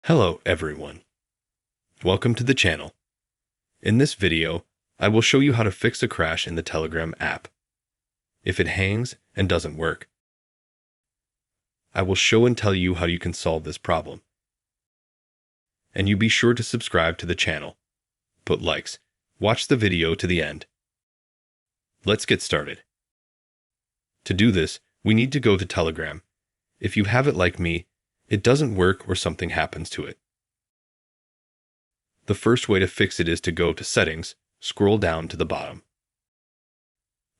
Hello everyone. Welcome to the channel. In this video, I will show you how to fix a crash in the Telegram app. If it hangs and doesn't work, I will show and tell you how you can solve this problem. And you be sure to subscribe to the channel. Put likes. Watch the video to the end. Let's get started. To do this, we need to go to Telegram. If you have it like me, it doesn't work or something happens to it. The first way to fix it is to go to Settings, scroll down to the bottom.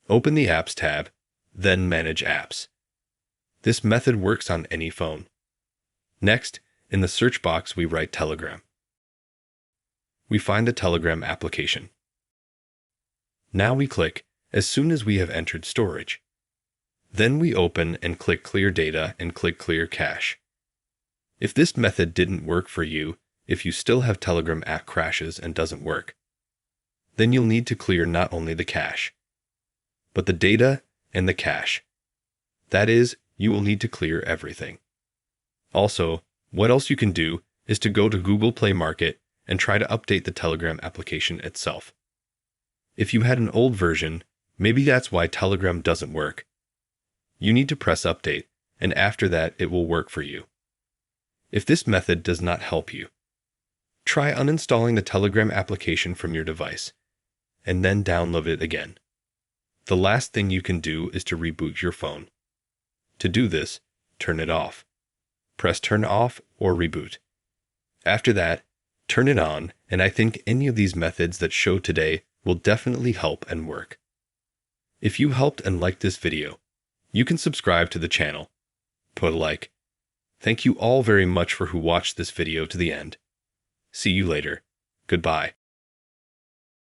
Open the Apps tab, then Manage Apps. This method works on any phone. Next, in the search box we write Telegram. We find the Telegram application. Now we click as soon as we have entered storage. Then we open and click Clear Data and click Clear Cache. If this method didn't work for you, if you still have Telegram app crashes and doesn't work, then you'll need to clear not only the cache, but the data and the cache. That is, you will need to clear everything. Also, what else you can do is to go to Google Play Market and try to update the Telegram application itself. If you had an old version, maybe that's why Telegram doesn't work. You need to press Update, and after that it will work for you. If this method does not help you, try uninstalling the Telegram application from your device, and then download it again. The last thing you can do is to reboot your phone. To do this, turn it off. Press Turn Off or Reboot. After that, turn it on, and I think any of these methods that show today will definitely help and work. If you helped and liked this video, you can subscribe to the channel. Put a like. Thank you all very much for who watched this video to the end. See you later. Goodbye.